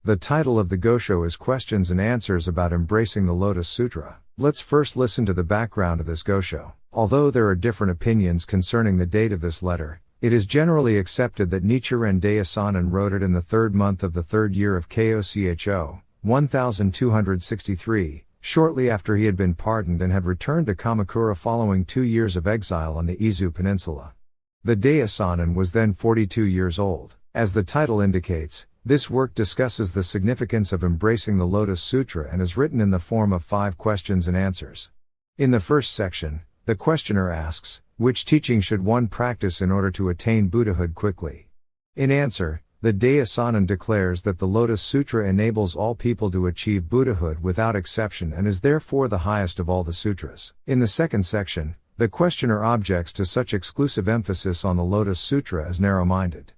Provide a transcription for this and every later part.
The title of the Gosho is Questions and Answers about Embracing the Lotus Sutra. Let's first listen to the background of this Gosho. Although there are different opinions concerning the date of this letter, it is generally accepted that Nichiren Daishonin wrote it in the third month of the third year of Kōchō, 1263, shortly after he had been pardoned and had returned to Kamakura following 2 years of exile on the Izu Peninsula. The Daishonin was then 42 years old. As the title indicates, this work discusses the significance of embracing the Lotus Sutra and is written in the form of 5 questions and answers. In the first section, the questioner asks, which teaching should one practice in order to attain Buddhahood quickly? In answer, the Daishonin declares that the Lotus Sutra enables all people to achieve Buddhahood without exception and is therefore the highest of all the sutras. In the second section, the questioner objects to such exclusive emphasis on the Lotus Sutra as narrow-minded.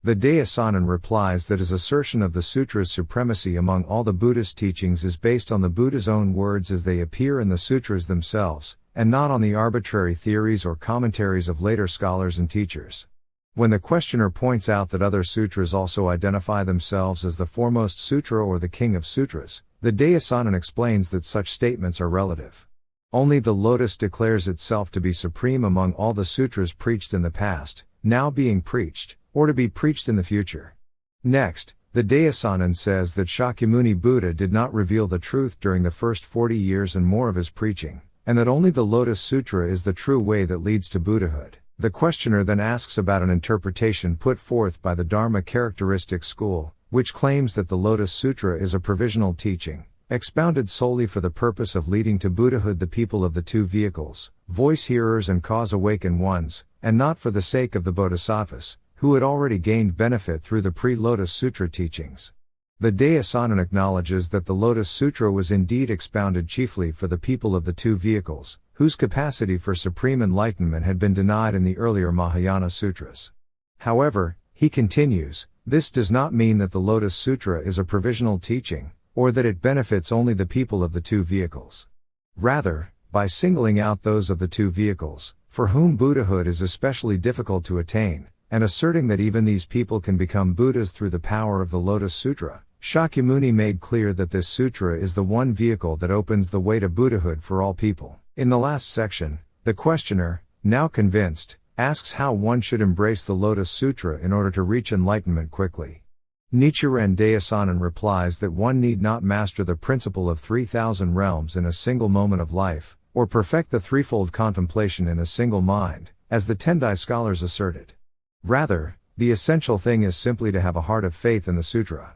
The Daishonin replies that his assertion of the sutra's supremacy among all the Buddhist teachings is based on the Buddha's own words as they appear in the sutras themselves, and not on the arbitrary theories or commentaries of later scholars and teachers. When the questioner points out that other sutras also identify themselves as the foremost sutra or the king of sutras, the Daishonin explains that such statements are relative. Only the Lotus declares itself to be supreme among all the sutras preached in the past, now being preached, or to be preached in the future. Next, the Daishonin says that Shakyamuni Buddha did not reveal the truth during the first 40 years and more of his preaching, and that only the Lotus Sutra is the true way that leads to Buddhahood. The questioner then asks about an interpretation put forth by the Dharma characteristic school, which claims that the Lotus Sutra is a provisional teaching, expounded solely for the purpose of leading to Buddhahood the people of the 2 vehicles, voice hearers and cause awakened ones, and not for the sake of the Bodhisattvas, who had already gained benefit through the pre-Lotus Sutra teachings. The Daishonin acknowledges that the Lotus Sutra was indeed expounded chiefly for the people of the 2 vehicles, whose capacity for supreme enlightenment had been denied in the earlier Mahayana sutras. However, he continues, this does not mean that the Lotus Sutra is a provisional teaching, or that it benefits only the people of the 2 vehicles. Rather, by singling out those of the 2 vehicles, for whom Buddhahood is especially difficult to attain, and asserting that even these people can become Buddhas through the power of the Lotus Sutra, Shakyamuni made clear that this sutra is the one vehicle that opens the way to Buddhahood for all people. In the last section, the questioner, now convinced, asks how one should embrace the Lotus Sutra in order to reach enlightenment quickly. Nichiren Daishonin replies that one need not master the principle of 3,000 realms in a single moment of life, or perfect the threefold contemplation in a single mind, as the Tendai scholars asserted. Rather, the essential thing is simply to have a heart of faith in the sutra.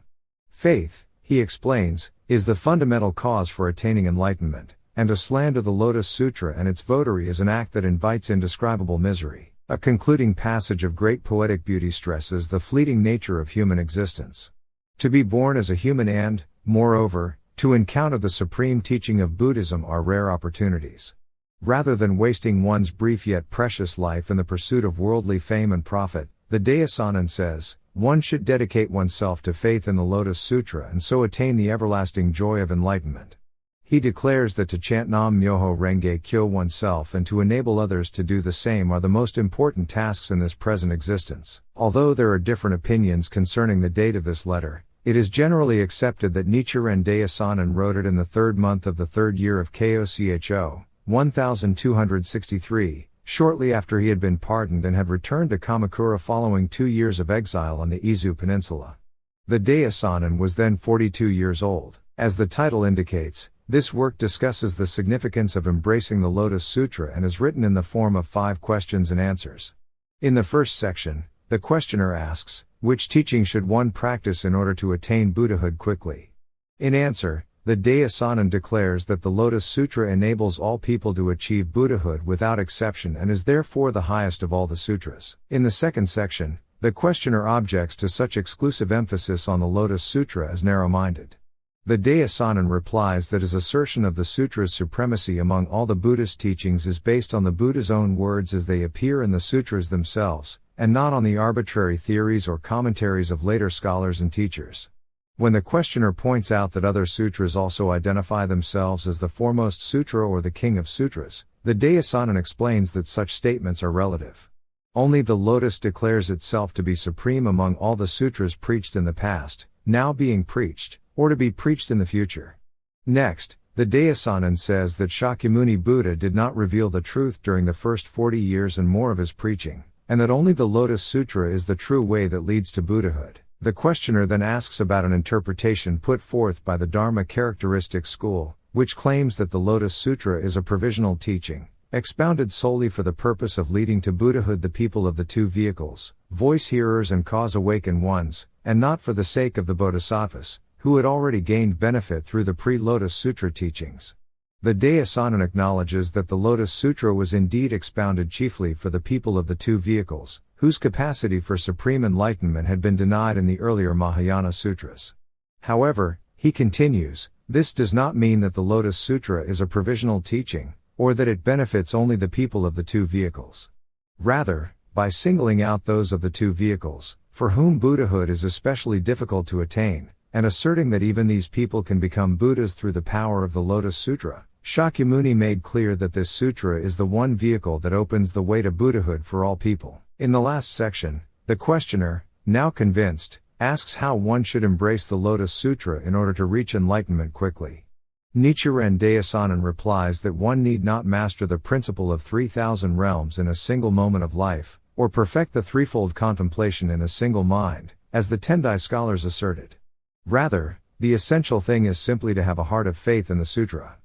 Faith, he explains, is the fundamental cause for attaining enlightenment, and to slander the Lotus Sutra and its votary is an act that invites indescribable misery. A concluding passage of great poetic beauty stresses the fleeting nature of human existence. To be born as a human and, moreover, to encounter the supreme teaching of Buddhism are rare opportunities. Rather than wasting one's brief yet precious life in the pursuit of worldly fame and profit, the Daishonin says, one should dedicate oneself to faith in the Lotus Sutra and so attain the everlasting joy of enlightenment. He declares that to chant Nam Myoho Renge Kyo oneself and to enable others to do the same are the most important tasks in this present existence. Although there are different opinions concerning the date of this letter, it is generally accepted that Nichiren Daishonin wrote it in the third month of the third year of Kōchō, 1263, shortly after he had been pardoned and had returned to Kamakura following 2 years of exile on the Izu Peninsula. The Daishonin was then 42 years old. As the title indicates, this work discusses the significance of embracing the Lotus Sutra and is written in the form of 5 questions and answers. In the first section, the questioner asks, which teaching should one practice in order to attain Buddhahood quickly? In answer, the Daishonin declares that the Lotus Sutra enables all people to achieve Buddhahood without exception and is therefore the highest of all the sutras. In the second section, the questioner objects to such exclusive emphasis on the Lotus Sutra as narrow-minded. The Daishonin replies that his assertion of the sutra's supremacy among all the Buddhist teachings is based on the Buddha's own words as they appear in the sutras themselves, and not on the arbitrary theories or commentaries of later scholars and teachers. When the questioner points out that other sutras also identify themselves as the foremost sutra or the king of sutras, the Daishonin explains that such statements are relative. Only the Lotus declares itself to be supreme among all the sutras preached in the past, now being preached, or to be preached in the future. Next, the Daishonin says that Shakyamuni Buddha did not reveal the truth during the first 40 years and more of his preaching, and that only the Lotus Sutra is the true way that leads to Buddhahood. The questioner then asks about an interpretation put forth by the Dharma Characteristic School, which claims that the Lotus Sutra is a provisional teaching, expounded solely for the purpose of leading to Buddhahood the people of the two vehicles, voice hearers and cause awakened ones, and not for the sake of the Bodhisattvas, who had already gained benefit through the pre-Lotus Sutra teachings. The Daishonin acknowledges that the Lotus Sutra was indeed expounded chiefly for the people of the two vehicles, whose capacity for supreme enlightenment had been denied in the earlier Mahayana sutras. However, he continues, this does not mean that the Lotus Sutra is a provisional teaching, or that it benefits only the people of the two vehicles. Rather, by singling out those of the two vehicles, for whom Buddhahood is especially difficult to attain, and asserting that even these people can become Buddhas through the power of the Lotus Sutra, Shakyamuni made clear that this sutra is the one vehicle that opens the way to Buddhahood for all people. In the last section, the questioner, now convinced, asks how one should embrace the Lotus Sutra in order to reach enlightenment quickly. Nichiren Daishonin replies that one need not master the principle of 3,000 realms in a single moment of life, or perfect the threefold contemplation in a single mind, as the Tendai scholars asserted. Rather, the essential thing is simply to have a heart of faith in the sutra.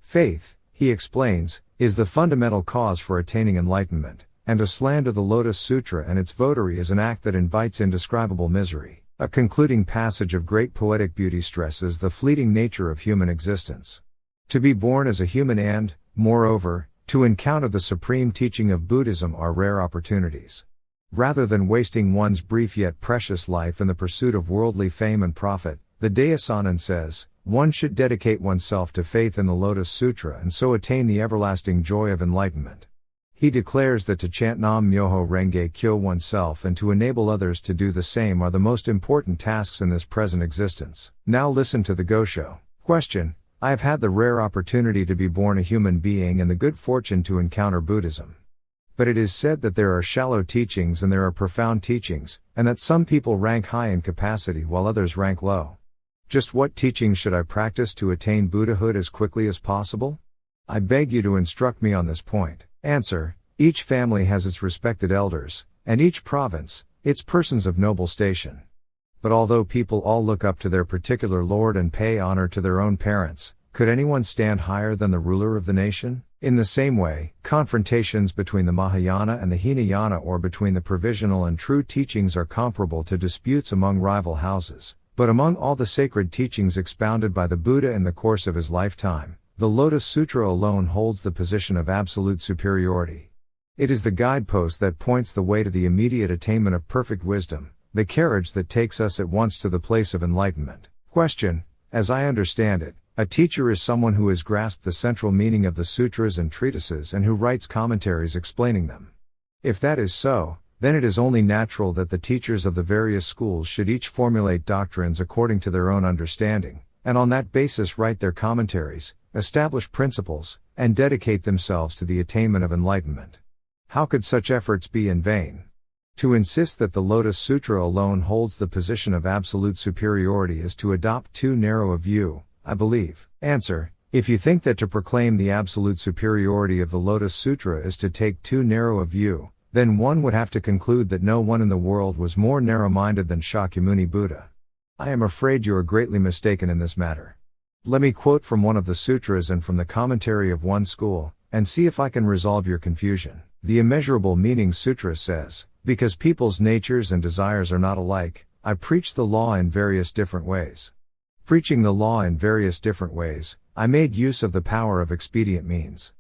Faith, he explains, is the fundamental cause for attaining enlightenment, and to slander the Lotus Sutra and its votary is an act that invites indescribable misery. A concluding passage of great poetic beauty stresses the fleeting nature of human existence. To be born as a human and, moreover, to encounter the supreme teaching of Buddhism are rare opportunities. Rather than wasting one's brief yet precious life in the pursuit of worldly fame and profit, the Daishonin says, one should dedicate oneself to faith in the Lotus Sutra and so attain the everlasting joy of enlightenment. He declares that to chant Nam Myoho Renge Kyo oneself and to enable others to do the same are the most important tasks in this present existence. Now listen to the Gosho. Question: I have had the rare opportunity to be born a human being and the good fortune to encounter Buddhism. But it is said that there are shallow teachings and there are profound teachings, and that some people rank high in capacity while others rank low. Just what teachings should I practice to attain Buddhahood as quickly as possible? I beg you to instruct me on this point. Answer: each family has its respected elders, and each province, its persons of noble station. But although people all look up to their particular lord and pay honor to their own parents, could anyone stand higher than the ruler of the nation? In the same way, confrontations between the Mahayana and the Hinayana or between the provisional and true teachings are comparable to disputes among rival houses. But among all the sacred teachings expounded by the Buddha in the course of his lifetime, the Lotus Sutra alone holds the position of absolute superiority. It is the guidepost that points the way to the immediate attainment of perfect wisdom, the carriage that takes us at once to the place of enlightenment. Question: as I understand it, a teacher is someone who has grasped the central meaning of the sutras and treatises and who writes commentaries explaining them. If that is so, then it is only natural that the teachers of the various schools should each formulate doctrines according to their own understanding, and on that basis write their commentaries, establish principles, and dedicate themselves to the attainment of enlightenment. How could such efforts be in vain? To insist that the Lotus Sutra alone holds the position of absolute superiority is to adopt too narrow a view, I believe. Answer: if you think that to proclaim the absolute superiority of the Lotus Sutra is to take too narrow a view, then one would have to conclude that no one in the world was more narrow-minded than Shakyamuni Buddha. I am afraid you are greatly mistaken in this matter. Let me quote from one of the sutras and from the commentary of one school, and see if I can resolve your confusion. The Immeasurable Meaning Sutra says, because people's natures and desires are not alike, I preach the law in various different ways. Preaching the law in various different ways, I made use of the power of expedient means.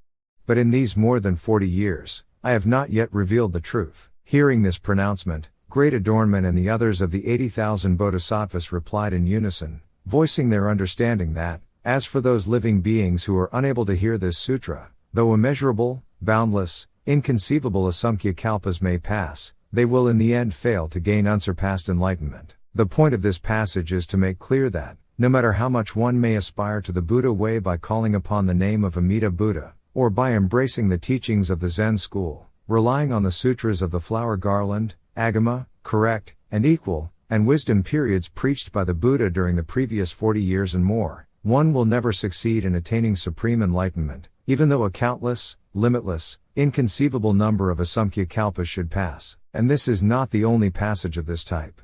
But in these more than 40 years, I have not yet revealed the truth. Hearing this pronouncement, Great Adornment and the others of the 80,000 Bodhisattvas replied in unison, voicing their understanding that, as for those living beings who are unable to hear this sutra, though immeasurable, boundless, inconceivable Asamkhya kalpas may pass, they will in the end fail to gain unsurpassed enlightenment. The point of this passage is to make clear that, no matter how much one may aspire to the Buddha way by calling upon the name of Amida Buddha, or by embracing the teachings of the Zen school, relying on the sutras of the flower garland, agama, correct, and equal, and wisdom periods preached by the Buddha during the previous 40 years and more, one will never succeed in attaining supreme enlightenment, even though a countless, limitless, inconceivable number of Asamkhya kalpas should pass, and this is not the only passage of this type.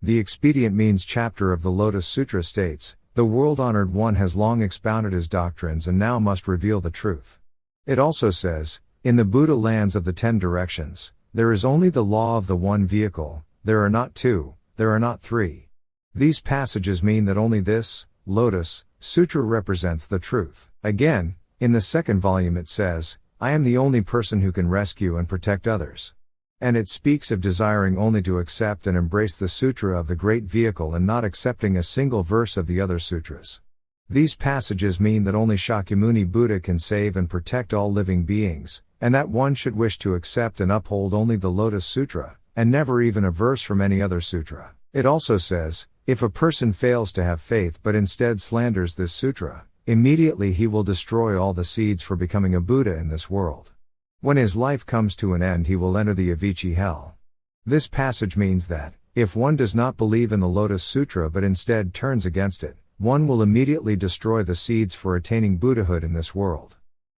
The Expedient Means chapter of the Lotus Sutra states, "The world-honored one has long expounded his doctrines and now must reveal the truth." It also says, "In the Buddha lands of the 10 directions, there is only the law of the one vehicle, there are not two, there are not three." These passages mean that only this, Lotus, Sutra represents the truth. Again, in the second volume it says, "I am the only person who can rescue and protect others." And it speaks of desiring only to accept and embrace the sutra of the great vehicle and not accepting a single verse of the other sutras. These passages mean that only Shakyamuni Buddha can save and protect all living beings, and that one should wish to accept and uphold only the Lotus Sutra, and never even a verse from any other sutra. It also says, if a person fails to have faith but instead slanders this sutra, immediately he will destroy all the seeds for becoming a Buddha in this world. When his life comes to an end he will enter the Avicii hell. This passage means that, if one does not believe in the Lotus Sutra but instead turns against it, one will immediately destroy the seeds for attaining Buddhahood in this world.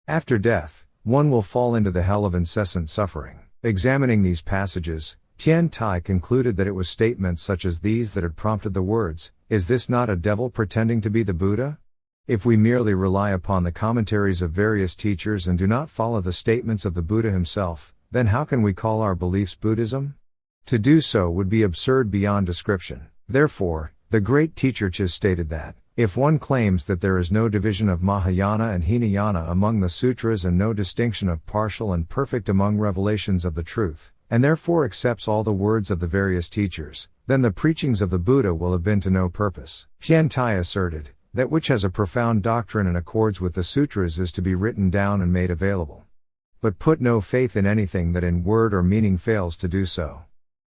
After death, one will fall into the hell of incessant suffering. Examining these passages, Tian Tai concluded that it was statements such as these that had prompted the words, "Is this not a devil pretending to be the Buddha?" If we merely rely upon the commentaries of various teachers and do not follow the statements of the Buddha himself, then how can we call our beliefs Buddhism? To do so would be absurd beyond description. Therefore, the great teacher Chis stated that, if one claims that there is no division of Mahayana and Hinayana among the sutras and no distinction of partial and perfect among revelations of the truth, and therefore accepts all the words of the various teachers, then the preachings of the Buddha will have been to no purpose. Tian Tai asserted, that which has a profound doctrine and accords with the sutras is to be written down and made available. But put no faith in anything that in word or meaning fails to do so.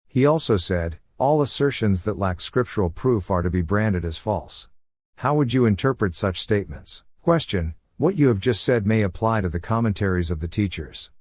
He also said, all assertions that lack scriptural proof are to be branded as false. How would you interpret such statements? Question: what you have just said may apply to the commentaries of the teachers.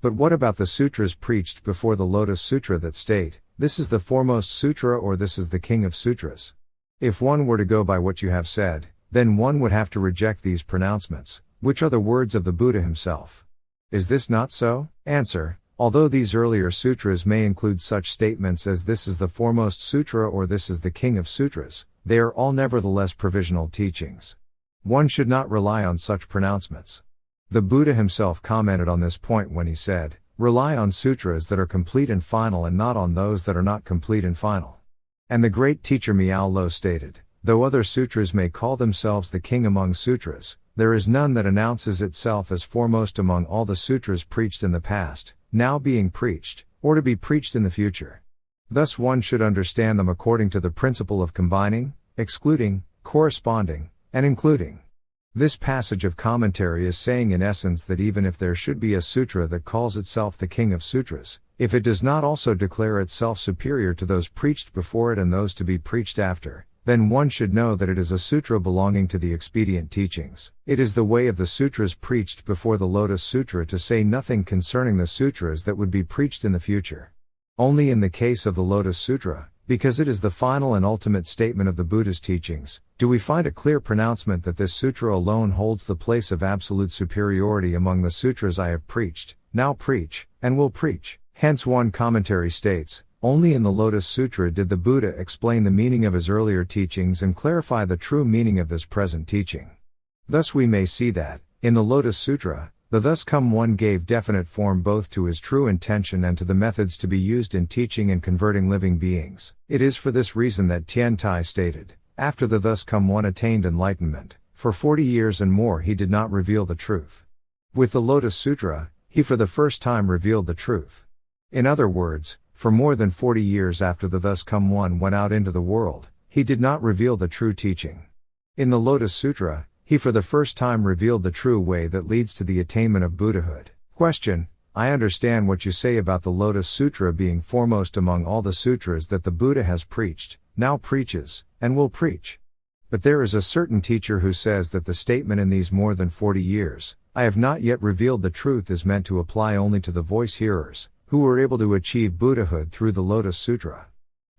But what about the sutras preached before the Lotus Sutra that state, this is the foremost sutra or this is the king of sutras? If one were to go by what you have said, then one would have to reject these pronouncements, which are the words of the Buddha himself. Is this not so? Answer: although these earlier sutras may include such statements as this is the foremost sutra or this is the king of sutras, they are all nevertheless provisional teachings. One should not rely on such pronouncements. The Buddha himself commented on this point when he said, rely on sutras that are complete and final and not on those that are not complete and final. And the great teacher iAlthough stated, though other sutras may call themselves the king among sutras, there is none that announces itself as foremost among all the sutras preached in the past, now being preached, or to be preached in the future. Thus one should understand them according to the principle of combining, excluding, corresponding, and including. This passage of commentary is saying in essence that even if there should be a sutra that calls itself the king of sutras, if it does not also declare itself superior to those preached before it and those to be preached after, then one should know that it is a sutra belonging to the expedient teachings. It is the way of the sutras preached before the Lotus Sutra to say nothing concerning the sutras that would be preached in the future. Only in the case of the Lotus Sutra, because it is the final and ultimate statement of the Buddha's teachings, do we find a clear pronouncement that this sutra alone holds the place of absolute superiority among the sutras I have preached, now preach, and will preach. Hence one commentary states, only in the Lotus Sutra did the Buddha explain the meaning of his earlier teachings and clarify the true meaning of this present teaching. Thus we may see that, in the Lotus Sutra, the Thus Come One gave definite form both to his true intention and to the methods to be used in teaching and converting living beings. It is for this reason that Tian Tai stated, after the Thus Come One attained enlightenment, for 40 years and more he did not reveal the truth. With the Lotus Sutra, he for the first time revealed the truth. In other words, for more than 40 years after the Thus Come One went out into the world, he did not reveal the true teaching. In the Lotus Sutra, he for the first time revealed the true way that leads to the attainment of Buddhahood. Question: I understand what you say about the Lotus Sutra being foremost among all the sutras that the Buddha has preached, now preaches, and will preach. But there is a certain teacher who says that the statement in these more than 40 years, I have not yet revealed the truth, is meant to apply only to the voice hearers, who were able to achieve Buddhahood through the Lotus Sutra.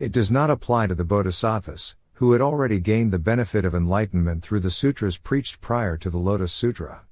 It does not apply to the Bodhisattvas, who had already gained the benefit of enlightenment through the sutras preached prior to the Lotus Sutra.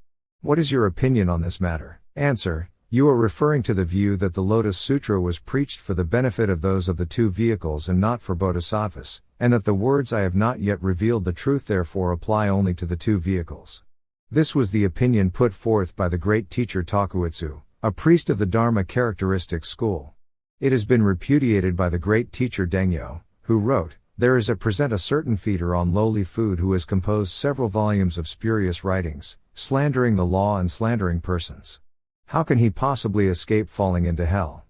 What is your opinion on this matter? Answer: you are referring to the view that the Lotus Sutra was preached for the benefit of those of the two vehicles and not for bodhisattvas, and that the words "I have not yet revealed the truth" therefore apply only to the two vehicles. This was the opinion put forth by the great teacher Takuitsu, a priest of the Dharma characteristic school. It has been repudiated by the great teacher Dengyo, who wrote, "There is at present a certain feeder on lowly food who has composed several volumes of spurious writings, slandering the law and slandering persons. How can he possibly escape falling into hell?"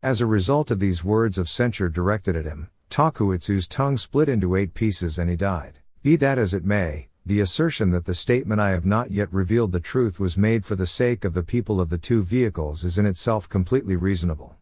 As a result of these words of censure directed at him, Takuitsu's tongue split into 8 pieces and he died. Be that as it may, the assertion that the statement "I have not yet revealed the truth" was made for the sake of the people of the two vehicles is in itself completely reasonable.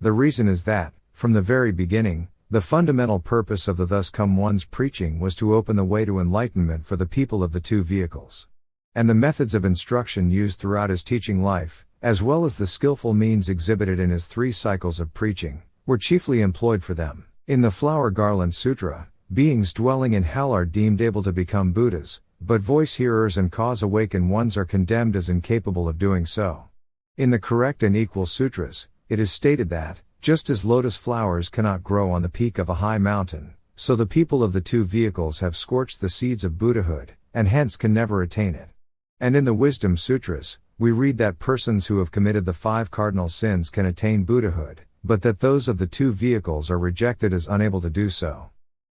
The reason is that, from the very beginning, the fundamental purpose of the Thus Come One's preaching was to open the way to enlightenment for the people of the two vehicles. And the methods of instruction used throughout his teaching life, as well as the skillful means exhibited in his 3 cycles of preaching, were chiefly employed for them. In the Flower Garland Sutra, beings dwelling in hell are deemed able to become Buddhas, but voice hearers and cause awakened ones are condemned as incapable of doing so. In the Correct and Equal Sutras, it is stated that, just as lotus flowers cannot grow on the peak of a high mountain, so the people of the two vehicles have scorched the seeds of Buddhahood, and hence can never attain it. And in the Wisdom Sutras, we read that persons who have committed the 5 cardinal sins can attain Buddhahood, but that those of the two vehicles are rejected as unable to do so.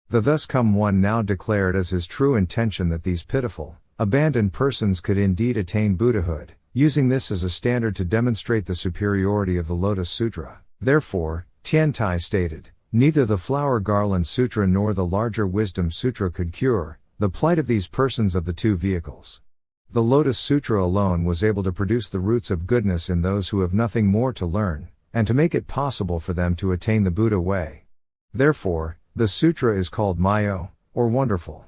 The Thus Come One now declared as his true intention that these pitiful, abandoned persons could indeed attain Buddhahood, using this as a standard to demonstrate the superiority of the Lotus Sutra. Therefore, Tiantai stated, neither the Flower Garland Sutra nor the larger Wisdom Sutra could cure the plight of these persons of the two vehicles. The Lotus Sutra alone was able to produce the roots of goodness in those who have nothing more to learn, and to make it possible for them to attain the Buddha way. Therefore, the sutra is called Myo, or wonderful.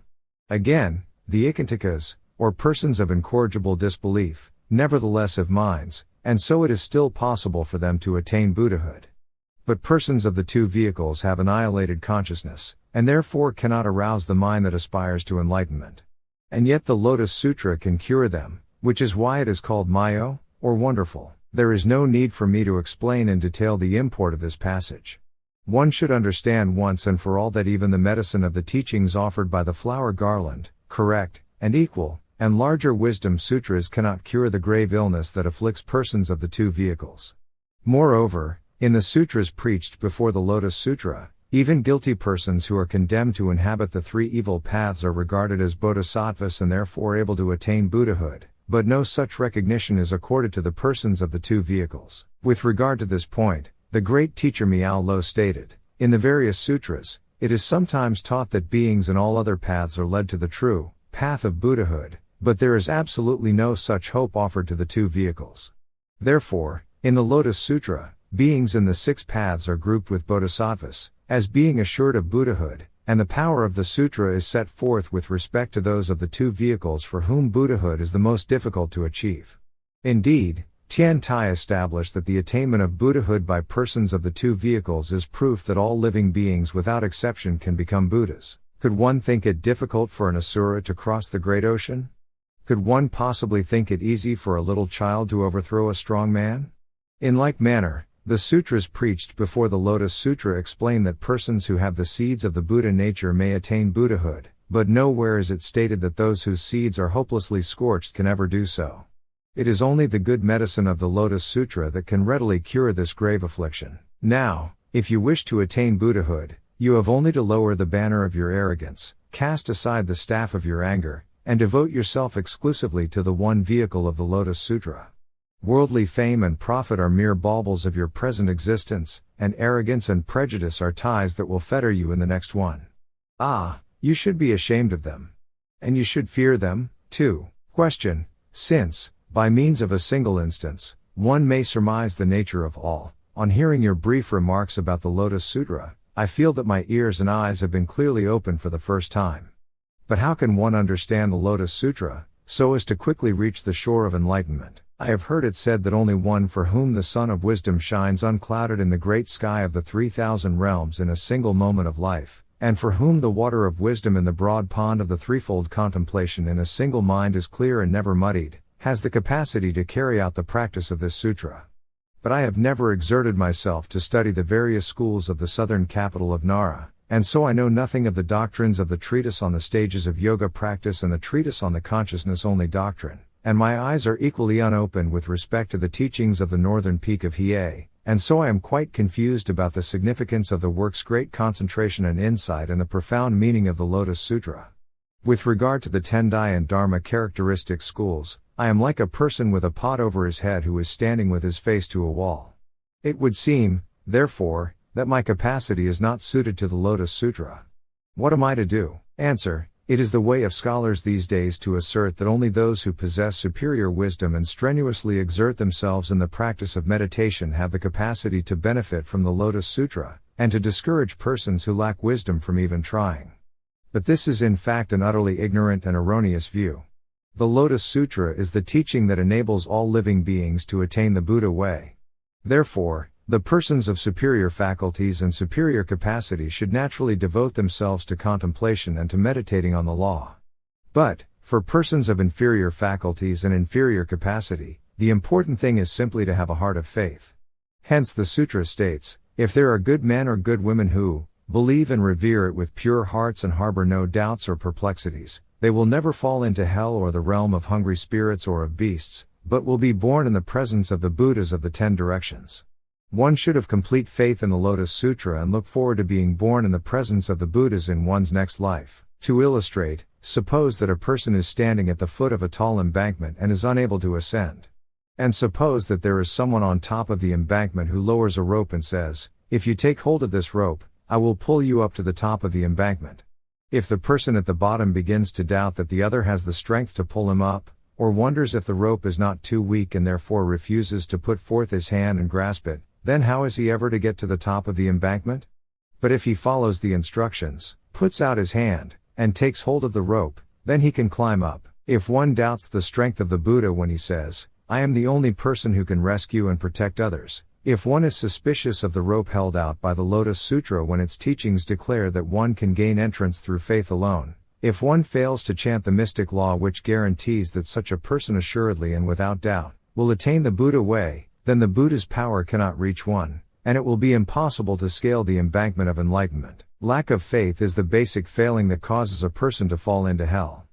Again, the Ikantikas, or persons of incorrigible disbelief, nevertheless have minds, and so it is still possible for them to attain Buddhahood. But persons of the two vehicles have annihilated consciousness, and therefore cannot arouse the mind that aspires to enlightenment. And yet the Lotus Sutra can cure them, which is why it is called Myo, or wonderful. There is no need for me to explain in detail the import of this passage. One should understand once and for all that even the medicine of the teachings offered by the Flower Garland, Correct, and Equal, and larger Wisdom Sutras cannot cure the grave illness that afflicts persons of the two vehicles. Moreover, in the sutras preached before the Lotus Sutra, even guilty persons who are condemned to inhabit the 3 evil paths are regarded as bodhisattvas and therefore able to attain Buddhahood, but no such recognition is accorded to the persons of the two vehicles. With regard to this point, the great teacher iAlthough stated, in the various sutras, it is sometimes taught that beings in all other paths are led to the true path of Buddhahood, but there is absolutely no such hope offered to the two vehicles. Therefore, in the Lotus Sutra, beings in the 6 paths are grouped with bodhisattvas, as being assured of Buddhahood, and the power of the sutra is set forth with respect to those of the two vehicles for whom Buddhahood is the most difficult to achieve. Indeed, Tiantai established that the attainment of Buddhahood by persons of the two vehicles is proof that all living beings without exception can become Buddhas. Could one think it difficult for an asura to cross the great ocean? Could one possibly think it easy for a little child to overthrow a strong man? In like manner, the sutras preached before the Lotus Sutra explain that persons who have the seeds of the Buddha nature may attain Buddhahood, but nowhere is it stated that those whose seeds are hopelessly scorched can ever do so. It is only the good medicine of the Lotus Sutra that can readily cure this grave affliction. Now, if you wish to attain Buddhahood, you have only to lower the banner of your arrogance, cast aside the staff of your anger, and devote yourself exclusively to the one vehicle of the Lotus Sutra. Worldly fame and profit are mere baubles of your present existence, and arrogance and prejudice are ties that will fetter you in the next one. Ah, you should be ashamed of them. And you should fear them, too. Question: since, by means of a single instance, one may surmise the nature of all, on hearing your brief remarks about the Lotus Sutra, I feel that my ears and eyes have been clearly opened for the first time. But how can one understand the Lotus Sutra, so as to quickly reach the shore of enlightenment? I have heard it said that only one for whom the sun of wisdom shines unclouded in the great sky of the 3,000 realms in a single moment of life, and for whom the water of wisdom in the broad pond of the threefold contemplation in a single mind is clear and never muddied, has the capacity to carry out the practice of this sutra. But I have never exerted myself to study the various schools of the southern capital of Nara, and so I know nothing of the doctrines of the treatise on the stages of yoga practice and the treatise on the consciousness-only doctrine, and my eyes are equally unopened with respect to the teachings of the northern peak of Hiei, and so I am quite confused about the significance of the work's great concentration and insight and the profound meaning of the Lotus Sutra. With regard to the Tendai and Dharma characteristic schools, I am like a person with a pot over his head who is standing with his face to a wall. It would seem, therefore, that my capacity is not suited to the Lotus Sutra. What am I to do? Answer: it is the way of scholars these days to assert that only those who possess superior wisdom and strenuously exert themselves in the practice of meditation have the capacity to benefit from the Lotus Sutra, and to discourage persons who lack wisdom from even trying. But this is in fact an utterly ignorant and erroneous view. The Lotus Sutra is the teaching that enables all living beings to attain the Buddha way. Therefore, the persons of superior faculties and superior capacity should naturally devote themselves to contemplation and to meditating on the law. But, for persons of inferior faculties and inferior capacity, the important thing is simply to have a heart of faith. Hence the sutra states, if there are good men or good women who believe and revere it with pure hearts and harbor no doubts or perplexities, they will never fall into hell or the realm of hungry spirits or of beasts, but will be born in the presence of the Buddhas of the 10 directions. One should have complete faith in the Lotus Sutra and look forward to being born in the presence of the Buddhas in one's next life. To illustrate, suppose that a person is standing at the foot of a tall embankment and is unable to ascend. And suppose that there is someone on top of the embankment who lowers a rope and says, "If you take hold of this rope, I will pull you up to the top of the embankment." If the person at the bottom begins to doubt that the other has the strength to pull him up, or wonders if the rope is not too weak and therefore refuses to put forth his hand and grasp it, then how is he ever to get to the top of the embankment? But if he follows the instructions, puts out his hand, and takes hold of the rope, then he can climb up. If one doubts the strength of the Buddha when he says, "I am the only person who can rescue and protect others," if one is suspicious of the rope held out by the Lotus Sutra when its teachings declare that one can gain entrance through faith alone, if one fails to chant the mystic law which guarantees that such a person assuredly and without doubt will attain the Buddha way, then the Buddha's power cannot reach one, and it will be impossible to scale the embankment of enlightenment. Lack of faith is the basic failing that causes a person to fall into hell.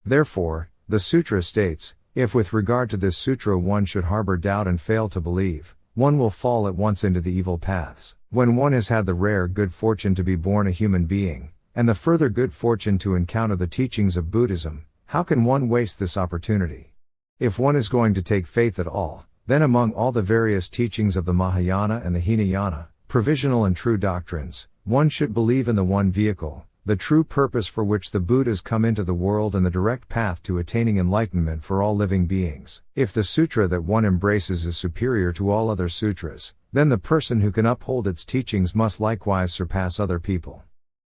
Therefore, the sutra states, if with regard to this sutra one should harbor doubt and fail to believe, one will fall at once into the evil paths. When one has had the rare good fortune to be born a human being, and the further good fortune to encounter the teachings of Buddhism, how can one waste this opportunity? If one is going to take faith at all, then among all the various teachings of the Mahayana and the Hinayana, provisional and true doctrines, one should believe in the one vehicle, the true purpose for which the Buddhas come into the world and the direct path to attaining enlightenment for all living beings. If the sutra that one embraces is superior to all other sutras, then the person who can uphold its teachings must likewise surpass other people.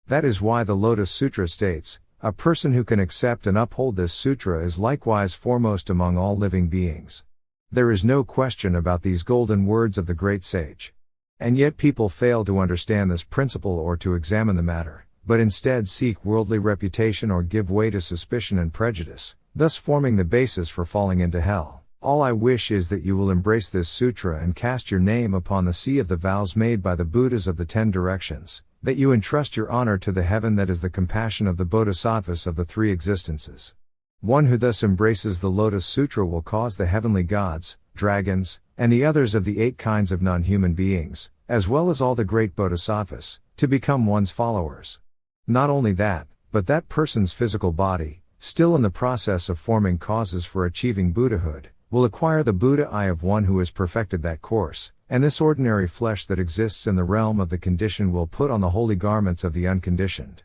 That is why the Lotus Sutra states, a person who can accept and uphold this sutra is likewise foremost among all living beings. There is no question about these golden words of the great sage. And yet people fail to understand this principle or to examine the matter, but instead seek worldly reputation or give way to suspicion and prejudice, thus forming the basis for falling into hell. All I wish is that you will embrace this sutra and cast your name upon the sea of the vows made by the Buddhas of the 10 directions, that you entrust your honor to the heaven that is the compassion of the bodhisattvas of the 3 existences. One who thus embraces the Lotus Sutra will cause the heavenly gods, dragons, and the others of the 8 kinds of non-human beings, as well as all the great bodhisattvas, to become one's followers. Not only that, but that person's physical body, still in the process of forming causes for achieving Buddhahood, will acquire the Buddha eye of one who has perfected that course, and this ordinary flesh that exists in the realm of the conditioned will put on the holy garments of the unconditioned.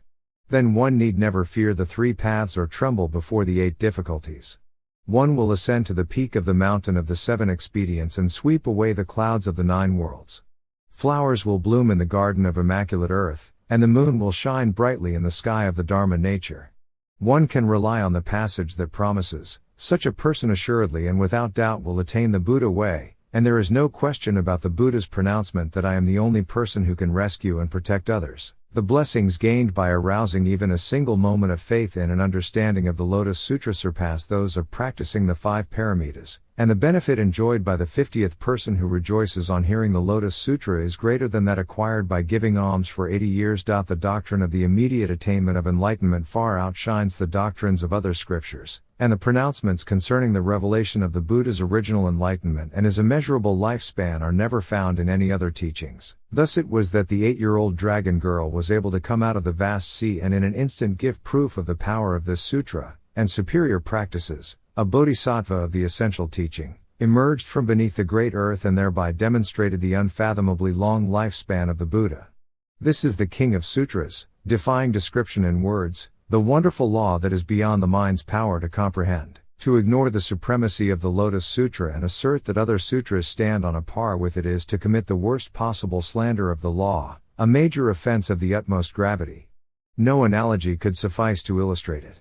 Then one need never fear the 3 paths or tremble before the 8 difficulties. One will ascend to the peak of the mountain of the 7 expedients and sweep away the clouds of the 9 worlds. Flowers will bloom in the garden of immaculate earth, and the moon will shine brightly in the sky of the Dharma nature. One can rely on the passage that promises, such a person assuredly and without doubt will attain the Buddha way, and there is no question about the Buddha's pronouncement that I am the only person who can rescue and protect others. The blessings gained by arousing even a single moment of faith in and understanding of the Lotus Sutra surpass those of practicing the 5 paramitas, and the benefit enjoyed by the 50th person who rejoices on hearing the Lotus Sutra is greater than that acquired by giving alms for 80 years. The doctrine of the immediate attainment of enlightenment far outshines the doctrines of other scriptures, and the pronouncements concerning the revelation of the Buddha's original enlightenment and his immeasurable lifespan are never found in any other teachings. Thus it was that the 8-year-old dragon girl was able to come out of the vast sea and in an instant give proof of the power of this sutra, and superior practices, a bodhisattva of the essential teaching, emerged from beneath the great earth and thereby demonstrated the unfathomably long lifespan of the Buddha. This is the King of Sutras, defying description in words, the wonderful law that is beyond the mind's power to comprehend. To ignore the supremacy of the Lotus Sutra and assert that other sutras stand on a par with it is to commit the worst possible slander of the law, a major offense of the utmost gravity. No analogy could suffice to illustrate it.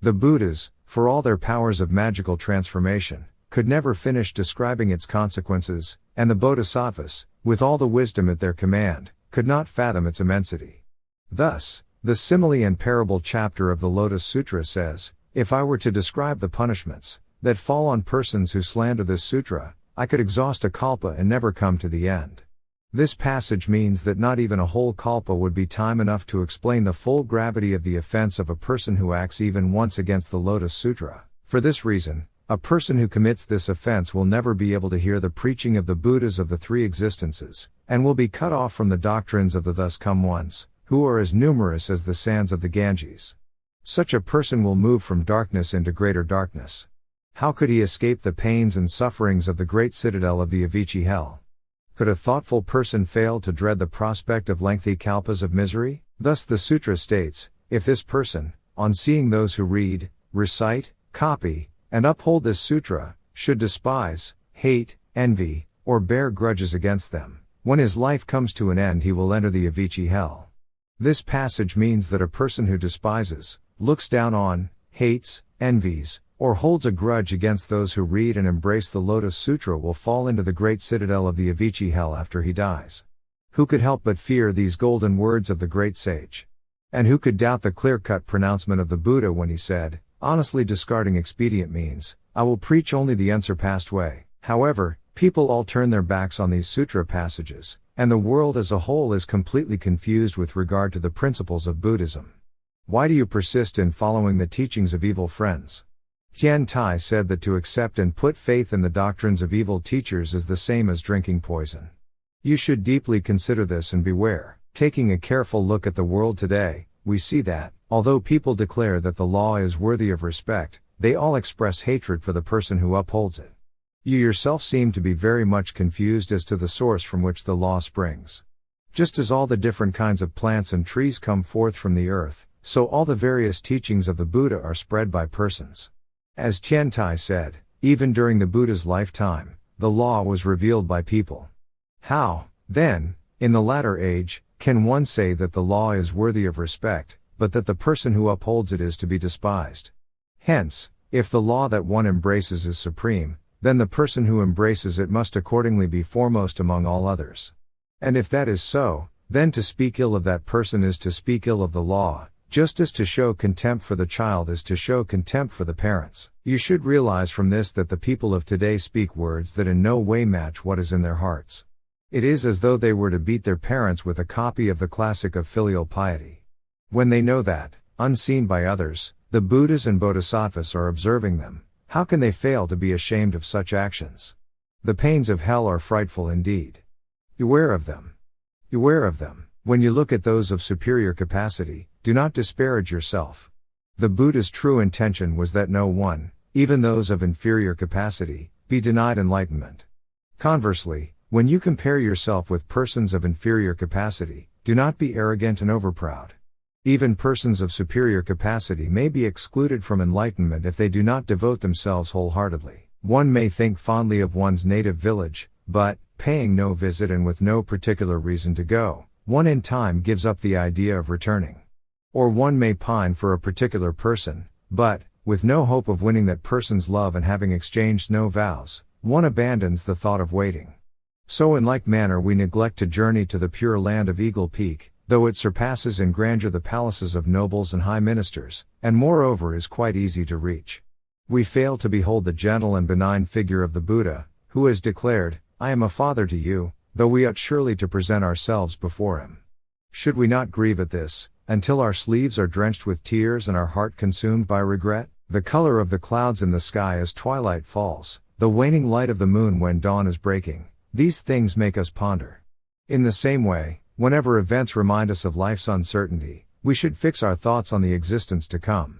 The Buddhas, for all their powers of magical transformation, could never finish describing its consequences, and the Bodhisattvas, with all the wisdom at their command, could not fathom its immensity. Thus, the simile and parable chapter of the Lotus Sutra says, if I were to describe the punishments that fall on persons who slander this sutra, I could exhaust a kalpa and never come to the end. This passage means that not even a whole kalpa would be time enough to explain the full gravity of the offense of a person who acts even once against the Lotus Sutra. For this reason, a person who commits this offense will never be able to hear the preaching of the Buddhas of the 3 existences, and will be cut off from the doctrines of the thus come ones, who are as numerous as the sands of the Ganges. Such a person will move from darkness into greater darkness. How could he escape the pains and sufferings of the great citadel of the Avicii hell? Could a thoughtful person fail to dread the prospect of lengthy kalpas of misery? Thus the sutra states, if this person, on seeing those who read, recite, copy, and uphold this sutra, should despise, hate, envy, or bear grudges against them, when his life comes to an end he will enter the Avicii hell. This passage means that a person who despises, looks down on, hates, envies, or holds a grudge against those who read and embrace the Lotus Sutra will fall into the great citadel of the Avicii hell after he dies. Who could help but fear these golden words of the great sage? And who could doubt the clear-cut pronouncement of the Buddha when he said, honestly discarding expedient means, I will preach only the unsurpassed way. However, people all turn their backs on these sutra passages, and the world as a whole is completely confused with regard to the principles of Buddhism. Why do you persist in following the teachings of evil friends? Tian Tai said that to accept and put faith in the doctrines of evil teachers is the same as drinking poison. You should deeply consider this and beware. Taking a careful look at the world today, we see that, although people declare that the law is worthy of respect, they all express hatred for the person who upholds it. You yourself seem to be very much confused as to the source from which the law springs. Just as all the different kinds of plants and trees come forth from the earth, so all the various teachings of the Buddha are spread by persons. As Tian Tai said, even during the Buddha's lifetime, the law was revealed by people. How, then, in the latter age, can one say that the law is worthy of respect, but that the person who upholds it is to be despised? Hence, if the law that one embraces is supreme, then the person who embraces it must accordingly be foremost among all others. And if that is so, then to speak ill of that person is to speak ill of the law, just as to show contempt for the child is to show contempt for the parents. You should realize from this that the people of today speak words that in no way match what is in their hearts. It is as though they were to beat their parents with a copy of the classic of filial piety. When they know that, unseen by others, the Buddhas and Bodhisattvas are observing them, how can they fail to be ashamed of such actions? The pains of hell are frightful indeed. Beware of them. Beware of them. When you look at those of superior capacity, do not disparage yourself. The Buddha's true intention was that no one, even those of inferior capacity, be denied enlightenment. Conversely, when you compare yourself with persons of inferior capacity, do not be arrogant and overproud. Even persons of superior capacity may be excluded from enlightenment if they do not devote themselves wholeheartedly. One may think fondly of one's native village, but, paying no visit and with no particular reason to go, one in time gives up the idea of returning. Or one may pine for a particular person, but, with no hope of winning that person's love and having exchanged no vows, one abandons the thought of waiting. So in like manner we neglect to journey to the pure land of Eagle Peak, though it surpasses in grandeur the palaces of nobles and high ministers, and moreover is quite easy to reach. We fail to behold the gentle and benign figure of the Buddha, who has declared, "I am a father to you," though we ought surely to present ourselves before him. Should we not grieve at this, until our sleeves are drenched with tears and our heart consumed by regret? The color of the clouds in the sky as twilight falls, the waning light of the moon when dawn is breaking, these things make us ponder. In the same way, whenever events remind us of life's uncertainty, we should fix our thoughts on the existence to come.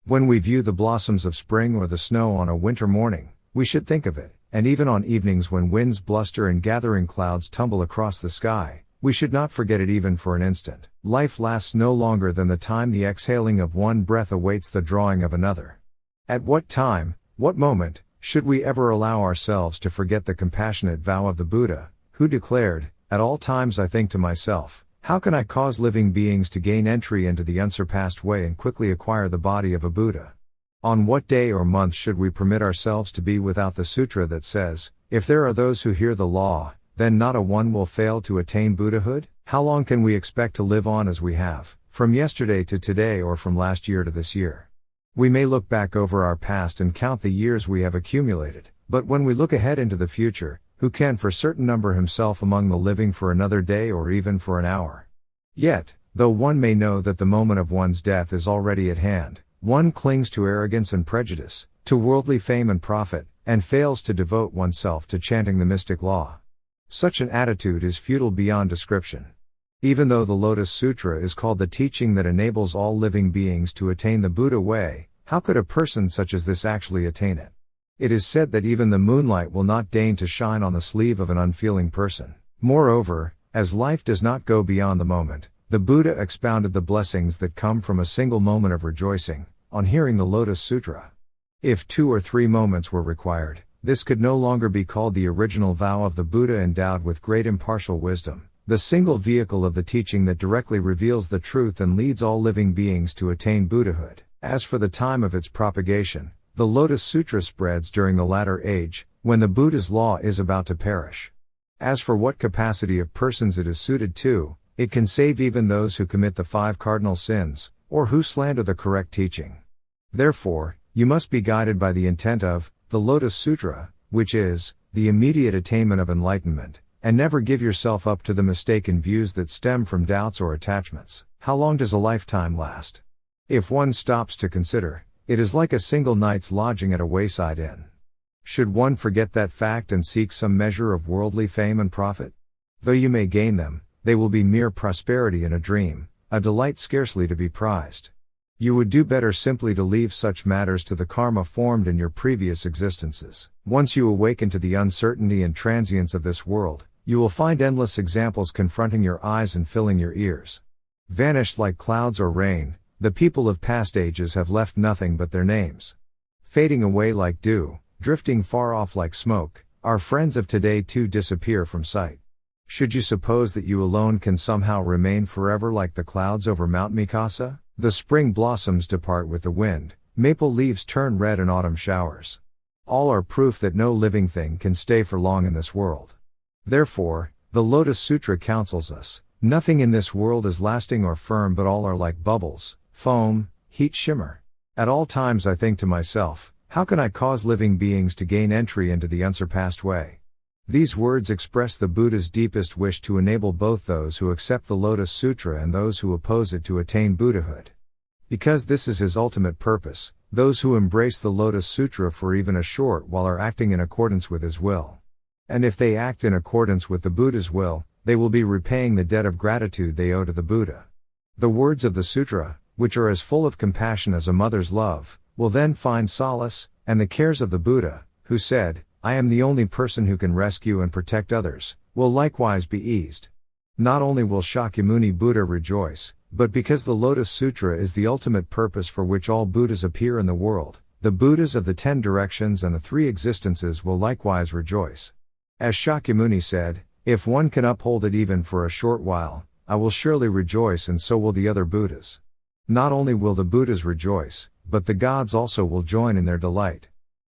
When we view the blossoms of spring or the snow on a winter morning, we should think of it, and even on evenings when winds bluster and gathering clouds tumble across the sky, we should not forget it even for an instant. Life lasts no longer than the time the exhaling of one breath awaits the drawing of another. At what time, what moment, should we ever allow ourselves to forget the compassionate vow of the Buddha, who declared, "At all times I think to myself, how can I cause living beings to gain entry into the unsurpassed way and quickly acquire the body of a Buddha?" On what day or month should we permit ourselves to be without the sutra that says, "If there are those who hear the law, then not a one will fail to attain Buddhahood"? How long can we expect to live on as we have, from yesterday to today or from last year to this year? We may look back over our past and count the years we have accumulated, but when we look ahead into the future, who can for certain number himself among the living for another day or even for an hour? Yet, though one may know that the moment of one's death is already at hand, one clings to arrogance and prejudice, to worldly fame and profit, and fails to devote oneself to chanting the mystic law. Such an attitude is futile beyond description. Even though the Lotus Sutra is called the teaching that enables all living beings to attain the Buddha way, how could a person such as this actually attain it? It is said that even the moonlight will not deign to shine on the sleeve of an unfeeling person. Moreover, as life does not go beyond the moment, the Buddha expounded the blessings that come from a single moment of rejoicing, on hearing the Lotus Sutra. If 2 or 3 moments were required, this could no longer be called the original vow of the Buddha endowed with great impartial wisdom, the single vehicle of the teaching that directly reveals the truth and leads all living beings to attain Buddhahood. As for the time of its propagation, the Lotus Sutra spreads during the latter age, when the Buddha's law is about to perish. As for what capacity of persons it is suited to, it can save even those who commit the 5 cardinal sins, or who slander the correct teaching. Therefore, you must be guided by the intent of the Lotus Sutra, which is the immediate attainment of enlightenment, and never give yourself up to the mistaken views that stem from doubts or attachments. How long does a lifetime last? If one stops to consider, it is like a single night's lodging at a wayside inn. Should one forget that fact and seek some measure of worldly fame and profit? Though you may gain them, they will be mere prosperity in a dream, a delight scarcely to be prized. You would do better simply to leave such matters to the karma formed in your previous existences. Once you awaken to the uncertainty and transience of this world, you will find endless examples confronting your eyes and filling your ears. Vanished like clouds or rain, the people of past ages have left nothing but their names. Fading away like dew, drifting far off like smoke, our friends of today too disappear from sight. Should you suppose that you alone can somehow remain forever like the clouds over Mount Mikasa? The spring blossoms depart with the wind, maple leaves turn red in autumn showers. All are proof that no living thing can stay for long in this world. Therefore, the Lotus Sutra counsels us, nothing in this world is lasting or firm but all are like bubbles, foam, heat shimmer. At all times I think to myself, how can I cause living beings to gain entry into the unsurpassed way? These words express the Buddha's deepest wish to enable both those who accept the Lotus Sutra and those who oppose it to attain Buddhahood. Because this is his ultimate purpose, those who embrace the Lotus Sutra for even a short while are acting in accordance with his will. And if they act in accordance with the Buddha's will, they will be repaying the debt of gratitude they owe to the Buddha. The words of the sutra, which are as full of compassion as a mother's love, will then find solace, and the cares of the Buddha, who said, "I am the only person who can rescue and protect others," will likewise be eased. Not only will Shakyamuni Buddha rejoice, but because the Lotus Sutra is the ultimate purpose for which all Buddhas appear in the world, the Buddhas of the 10 directions and the 3 existences will likewise rejoice. As Shakyamuni said, "If one can uphold it even for a short while, I will surely rejoice and so will the other Buddhas." Not only will the Buddhas rejoice, but the gods also will join in their delight.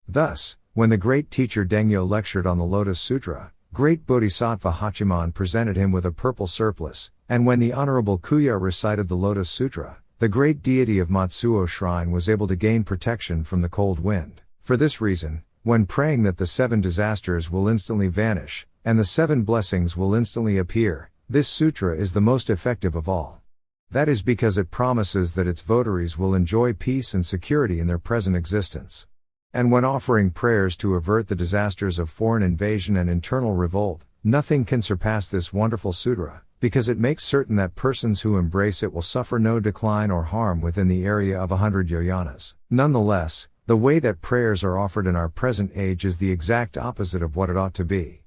Thus, when the great teacher Dengyo lectured on the Lotus Sutra, great Bodhisattva Hachiman presented him with a purple surplice, and when the Honorable Kuya recited the Lotus Sutra, the great deity of Matsuo Shrine was able to gain protection from the cold wind. For this reason, when praying that the 7 disasters will instantly vanish, and the 7 blessings will instantly appear, this sutra is the most effective of all. That is because it promises that its votaries will enjoy peace and security in their present existence. And when offering prayers to avert the disasters of foreign invasion and internal revolt, nothing can surpass this wonderful sutra, because it makes certain that persons who embrace it will suffer no decline or harm within the area of 100 yojanas. Nonetheless, the way that prayers are offered in our present age is the exact opposite of what it ought to be.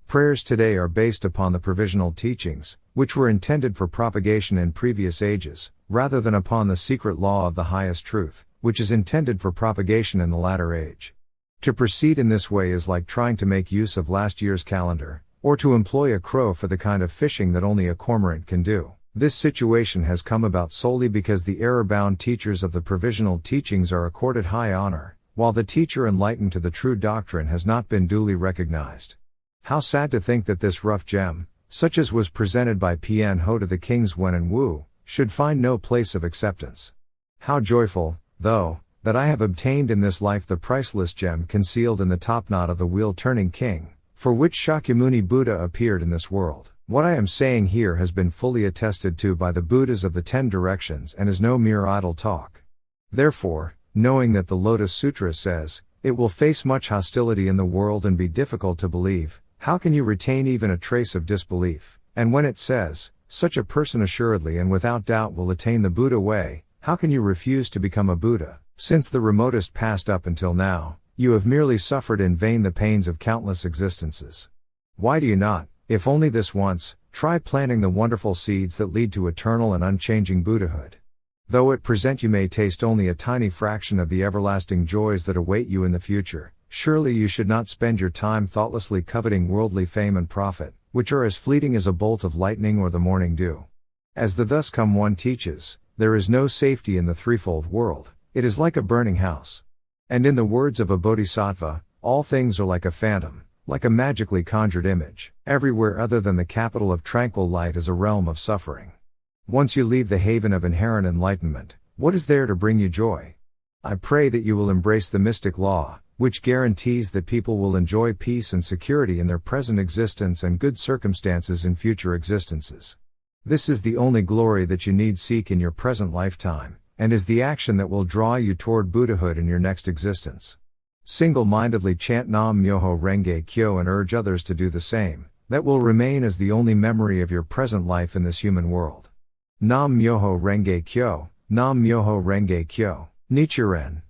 Prayers today are based upon the provisional teachings, which were intended for propagation in previous ages, rather than upon the secret law of the highest truth, which is intended for propagation in the latter age. To proceed in this way is like trying to make use of last year's calendar, or to employ a crow for the kind of fishing that only a cormorant can do. This situation has come about solely because the error-bound teachers of the provisional teachings are accorded high honor, while the teacher enlightened to the true doctrine has not been duly recognized. How sad to think that this rough gem, such as was presented by Pian Ho to the kings Wen and Wu, should find no place of acceptance. How joyful, though, that I have obtained in this life the priceless gem concealed in the topknot of the wheel-turning king, for which Shakyamuni Buddha appeared in this world. What I am saying here has been fully attested to by the Buddhas of the 10 directions and is no mere idle talk. Therefore, knowing that the Lotus Sutra says, it will face much hostility in the world and be difficult to believe, how can you retain even a trace of disbelief? And when it says, such a person assuredly and without doubt will attain the Buddha way, how can you refuse to become a Buddha? Since the remotest past up until now, you have merely suffered in vain the pains of countless existences. Why do you not, if only this once, try planting the wonderful seeds that lead to eternal and unchanging Buddhahood? Though at present you may taste only a tiny fraction of the everlasting joys that await you in the future, surely you should not spend your time thoughtlessly coveting worldly fame and profit, which are as fleeting as a bolt of lightning or the morning dew. As the Thus Come One teaches, there is no safety in the threefold world, it is like a burning house. And in the words of a bodhisattva, all things are like a phantom, like a magically conjured image. Everywhere other than the capital of tranquil light is a realm of suffering. Once you leave the haven of inherent enlightenment, what is there to bring you joy? I pray that you will embrace the mystic law, which guarantees that people will enjoy peace and security in their present existence and good circumstances in future existences. This is the only glory that you need seek in your present lifetime, and is the action that will draw you toward Buddhahood in your next existence. Single-mindedly chant Nam Myoho Renge Kyo and urge others to do the same. That will remain as the only memory of your present life in this human world. Nam Myoho Renge Kyo, Nam Myoho Renge Kyo. Nichiren.